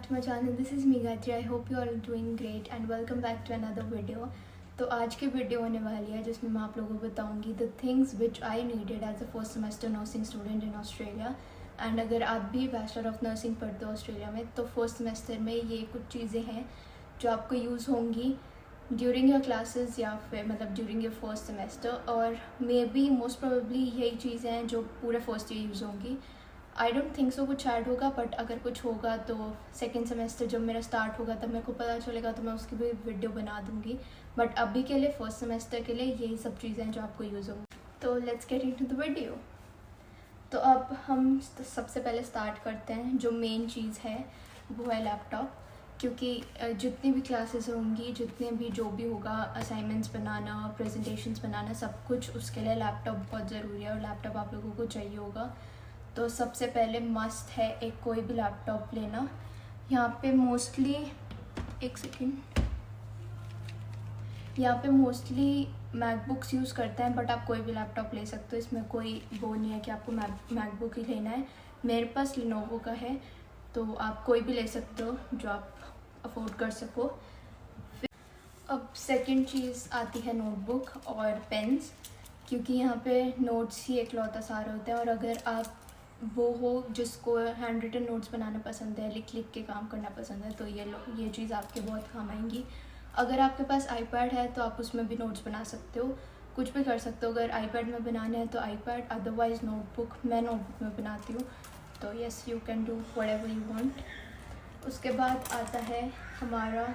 back to my channel. This is me Gayatri. I hope you all are doing great and welcome back to another video. तो आज की video होने वाली है जिसमें मैं आप लोगों को बताऊंगी the things which I needed as a first semester nursing student in Australia. And अगर आप भी बैचलर ऑफ नर्सिंग पढ़ते हो ऑस्ट्रेलिया में तो फर्स्ट सेमेस्टर में ये कुछ चीज़ें हैं जो आपको यूज़ होंगी ड्यूरिंग योर क्लासेस या फिर मतलब ड्यूरिंग योर फर्स्ट सेमेस्टर, और मे बी मोस्ट प्रोबेबली यही चीज़ें हैं जो पूरे फर्स्ट ईयर यूज़ होंगी. आई डोंट थिंक सो कुछ ऐड होगा, बट अगर कुछ होगा तो सेकेंड सेमेस्टर जब मेरा स्टार्ट होगा तब मेरे को पता चलेगा तो मैं उसकी भी वीडियो बना दूँगी. बट अभी के लिए फर्स्ट सेमेस्टर के लिए यही सब चीज़ें हैं जो आपको यूज़ होंगी. तो let's get into the video. तो अब हम सबसे पहले स्टार्ट करते हैं. जो मेन चीज़ है वो है लैपटॉप, क्योंकि जितनी भी क्लासेस होंगी, जितने भी जो भी होगा, असाइनमेंट्स बनाना, प्रेजेंटेशंस बनाना, सब कुछ उसके लिए लैपटॉप बहुत ज़रूरी है और लैपटॉप आप लोगों को चाहिए होगा. तो सबसे पहले मस्ट है एक कोई भी लैपटॉप लेना. यहाँ पे मोस्टली यहाँ पे मोस्टली मैकबुक्स यूज़ करते हैं, बट आप कोई भी लैपटॉप ले सकते हो. इसमें कोई वो नहीं है कि आपको मैकबुक ही लेना है. मेरे पास लिनोवो का है, तो आप कोई भी ले सकते हो जो आप अफोर्ड कर सको. अब सेकंड चीज़ आती है नोटबुक और पेन्स, क्योंकि यहाँ पे नोट्स ही एकलौता सारे होते हैं. और अगर आप वो हो जिसको हैंड रिटन नोट्स बनाना पसंद है, लिख लिख के काम करना पसंद है, तो ये चीज़ आपके बहुत काम आएंगी. अगर आपके पास आईपैड है तो आप उसमें भी नोट्स बना सकते हो, कुछ भी कर सकते हो. अगर आईपैड में बनाना है तो आईपैड, अदरवाइज़ नोटबुक. मैं नोटबुक में बनाती हूँ, तो yes you can do whatever you want. उसके बाद आता है हमारा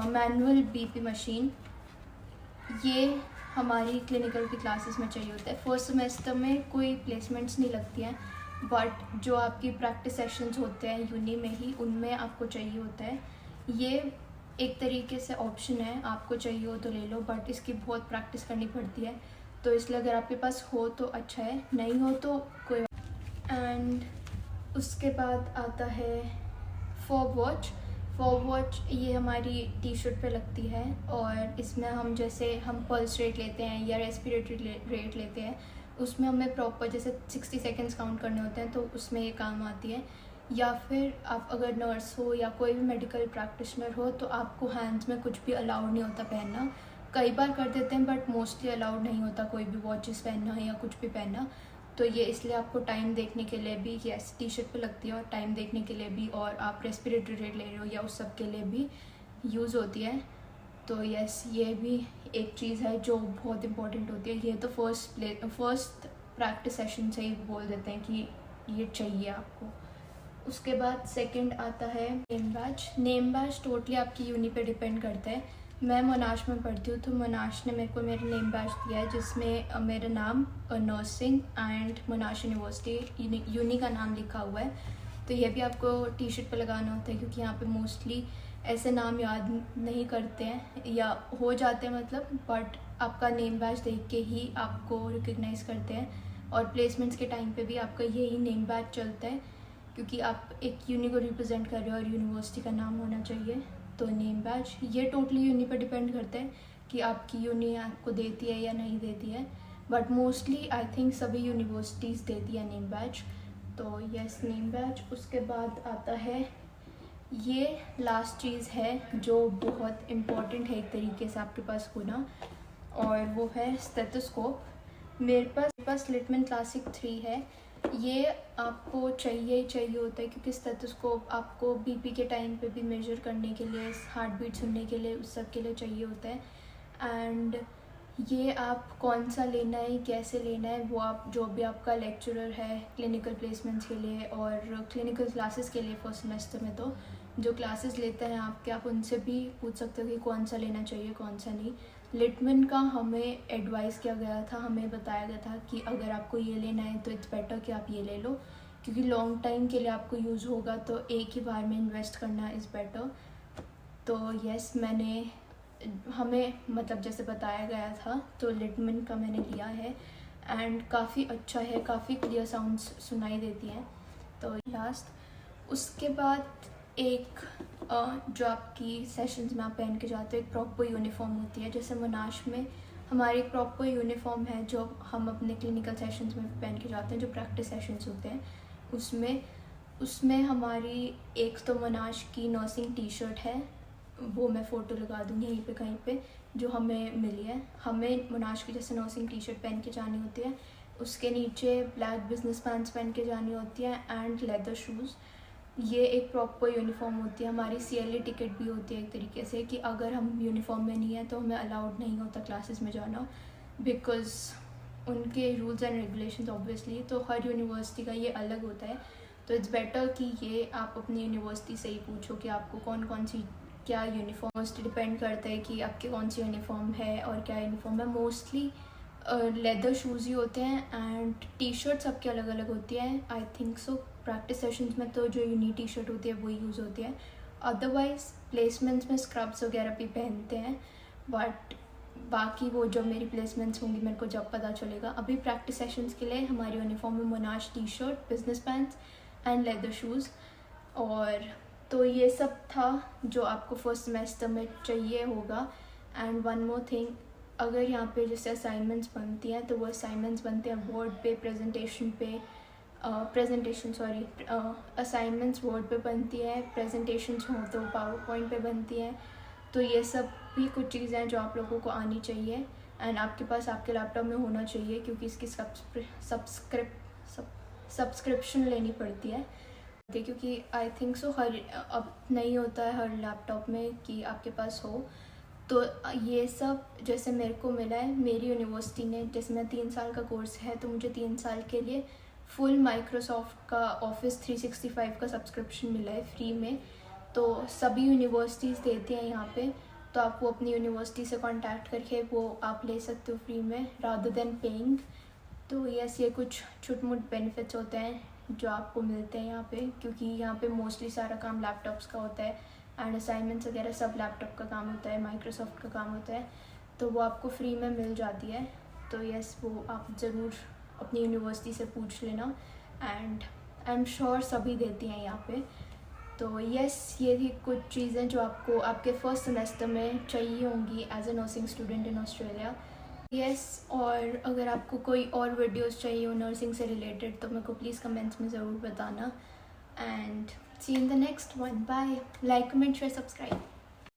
मैनुअल बीपी मशीन. ये हमारी क्लिनिकल की क्लासेस में चाहिए होता है. फर्स्ट सेमेस्टर में कोई प्लेसमेंट्स नहीं लगती हैं, बट जो आपकी प्रैक्टिस सेशंस होते हैं यूनी में ही, उनमें आपको चाहिए होता है. ये एक तरीके से ऑप्शन है, आपको चाहिए हो तो ले लो, बट इसकी बहुत प्रैक्टिस करनी पड़ती है. तो इसलिए अगर आपके पास हो तो अच्छा है, नहीं हो तो कोई. एंड उसके बाद आता है फॉर वॉच. ये हमारी टी शर्ट पे लगती है, और इसमें हम पल्स रेट लेते हैं या रेस्पिरेटरी रेट लेते हैं. उसमें हमें प्रॉपर जैसे 60 सेकेंड्स काउंट करने होते हैं, तो उसमें ये काम आती है. या फिर आप अगर नर्स हो या कोई भी मेडिकल प्रैक्टिशनर हो तो आपको हैंड्स में कुछ भी अलाउड नहीं होता पहनना. कई बार कर देते हैं, बट मोस्टली अलाउड नहीं होता कोई भी वॉचेस पहनना या कुछ भी पहनना. तो ये इसलिए आपको टाइम देखने के लिए भी, यस टी शर्ट पे लगती है, और टाइम देखने के लिए भी, और आप रेस्पिरेटरी रेट ले रहे हो या उस सब के लिए भी यूज़ होती है. तो यस ये भी एक चीज़ है जो बहुत इंपॉर्टेंट होती है. ये तो फर्स्ट प्रैक्टिस सेशन से ही बोल देते हैं कि ये चाहिए आपको. उसके बाद सेकंड आता है नेम बैज. टोटली आपकी यूनी पे डिपेंड करता है. मैं मोनाश में पढ़ती हूँ, तो मोनाश ने मेरे को मेरा नेम बैज दिया है, जिसमें मेरा नाम, nursing and Monash university uni का नाम लिखा हुआ है. तो ये भी आपको टी शर्ट पे लगाना होता है, क्योंकि यहाँ पे मोस्टली ऐसे नाम याद नहीं करते हैं, या हो जाते हैं मतलब, बट आपका नेम बैज देख के ही आपको रिकग्नाइज़ करते हैं. और प्लेसमेंट्स के टाइम पे भी आपका यही नेम बैज चलता है, क्योंकि आप एक यूनी को रिप्रेजेंट कर रहे हो और यूनिवर्सिटी का नाम होना चाहिए. तो नेम बैज ये टोटली यूनी पर डिपेंड करता है कि आपकी यूनी आपको देती है या नहीं देती है, बट मोस्टली आई थिंक सभी यूनिवर्सिटीज़ देती है नेम बैज. तो यस नेम बैज. उसके बाद आता है ये लास्ट चीज़ है जो बहुत इम्पॉर्टेंट है एक तरीके से आपके पास होना, और वो है स्टेथोस्कोप. मेरे पास लिटमन क्लासिक 3 है. ये आपको चाहिए ही चाहिए होता है, क्योंकि स्टेथोस्कोप आपको बीपी के टाइम पे भी मेजर करने के लिए, हार्ट बीट सुनने के लिए, उस सब के लिए चाहिए होता है. एंड ये आप कौन सा लेना है, कैसे लेना है, वो आप जो भी आपका लेक्चरर है क्लिनिकल प्लेसमेंट्स के लिए और क्लिनिकल क्लासेस के लिए फर्स्ट सेमेस्टर में, तो जो क्लासेस लेते हैं आपके, आप उनसे भी पूछ सकते हो कि कौन सा लेना चाहिए कौन सा नहीं. लिटमन का हमें एडवाइस किया गया था, हमें बताया गया था कि अगर आपको ये लेना है तो इट्स बेटर कि आप ये ले लो, क्योंकि लॉन्ग टाइम के लिए आपको यूज़ होगा, तो एक ही बार में इन्वेस्ट करना इज़ बेटर. तो यस हमें मतलब जैसे बताया गया था, तो लिटमन का मैंने लिया है, एंड काफ़ी अच्छा है, काफ़ी क्लियर साउंड्स सुनाई देती हैं. तो लास्ट उसके बाद एक जो आपकी सेशंस में आप पहन के जाते हो, एक प्रॉपर यूनिफॉर्म होती है. जैसे मोनाश में हमारी एक प्रॉपर यूनिफॉर्म है जो हम अपने क्लिनिकल सेशंस में पहन के जाते हैं, जो प्रैक्टिस सेशंस होते हैं उसमें. उसमें हमारी एक तो मोनाश की नर्सिंग टी शर्ट है, वो मैं फ़ोटो लगा दूँगी यहीं पे कहीं पे, जो हमें मिली है। हमें मोनाश की जैसे नर्सिंग टी शर्ट पहन के जानी होती है, उसके नीचे ब्लैक बिजनेस पैंट्स पहन के जानी होती है एंड लेदर शूज़। ये एक प्रॉपर यूनिफॉर्म होती है हमारी। CLA टिकट भी होती है एक तरीके से कि अगर हम यूनिफॉर्म में नहीं हैं तो हमें अलाउड नहीं होता क्लासेस में जाना, बिकॉज़ उनके रूल्स एंड रेगुलेशंस ऑब्वियसली। तो हर यूनिवर्सिटी का ये अलग होता है, तो इट्स बेटर कि ये आप अपनी यूनिवर्सिटी से ही पूछो कि आपको कौन कौन सी क्या यूनिफॉर्म। मोस्टली डिपेंड करता है कि आपके कौन सी यूनिफॉर्म है और क्या यूनिफॉर्म है। मोस्टली लेदर शूज़ ही होते हैं एंड टी शर्ट सबके अलग अलग होती है I think so. Practice sessions में तो जो यूनी टी शर्ट होती है वही यूज़ होती है, अदरवाइज़ प्लेसमेंट्स में स्क्रब्स वगैरह भी पहनते हैं। बट बाकी वो जब मेरी प्लेसमेंट्स होंगी मेरे को जब पता चलेगा। अभी प्रैक्टिस सेशंस के लिए हमारी यूनिफॉर्म में मोनाश T shirt, business pants and leather shoes. और तो ये सब था जो आपको फर्स्ट सेमेस्टर में चाहिए होगा। एंड वन मोर थिंग, अगर यहाँ पे जैसे असाइनमेंट्स बनती हैं तो वो असाइनमेंट्स बनते हैं वर्ड पे, असाइनमेंट्स वर्ड पे बनती है, प्रेजेंटेशंस हो तो पावर पॉइंट पे बनती है। तो ये सब भी कुछ चीज़ें हैं जो आप लोगों को आनी चाहिए एंड आपके पास आपके लैपटॉप में होना चाहिए, क्योंकि इसकी सब्सक्रिप्शन लेनी पड़ती है, क्योंकि आई थिंक सो हर अब नहीं होता है हर लैपटॉप में कि आपके पास हो। तो ये सब जैसे मेरे को मिला है मेरी यूनिवर्सिटी ने, जैसे मैं 3 साल का कोर्स है तो मुझे 3 साल के लिए फुल माइक्रोसॉफ्ट का ऑफिस 365 का सब्सक्रिप्शन मिला है फ्री में। तो सभी यूनिवर्सिटीज़ देती हैं यहाँ पे, तो आपको अपनी यूनिवर्सिटी से कांटेक्ट करके वो आप ले सकते हो फ्री में रादर देन पेइंग। तो यस, ये कुछ छोटे मोटे बेनिफिट्स होते हैं जो आपको मिलते हैं यहाँ पे, क्योंकि यहाँ पे मोस्टली सारा काम लैपटॉप्स का होता है एंड असाइनमेंट्स वगैरह सब लैपटॉप का काम होता है, माइक्रोसॉफ्ट का काम होता है, तो वो आपको फ्री में मिल जाती है। तो यस, वो आप ज़रूर अपनी यूनिवर्सिटी से पूछ लेना एंड आई एम श्योर सभी देती हैं यहाँ पे। तो यस, ये थी कुछ चीज़ें जो आपको आपके फर्स्ट सेमेस्टर में चाहिए होंगी as a nursing student in Australia. Yes, और अगर आपको कोई और वीडियोस चाहिए हो नर्सिंग से रिलेटेड तो मेरे को प्लीज़ कमेंट्स में ज़रूर बताना and see you in the next one. Bye. Like, comment, share, subscribe.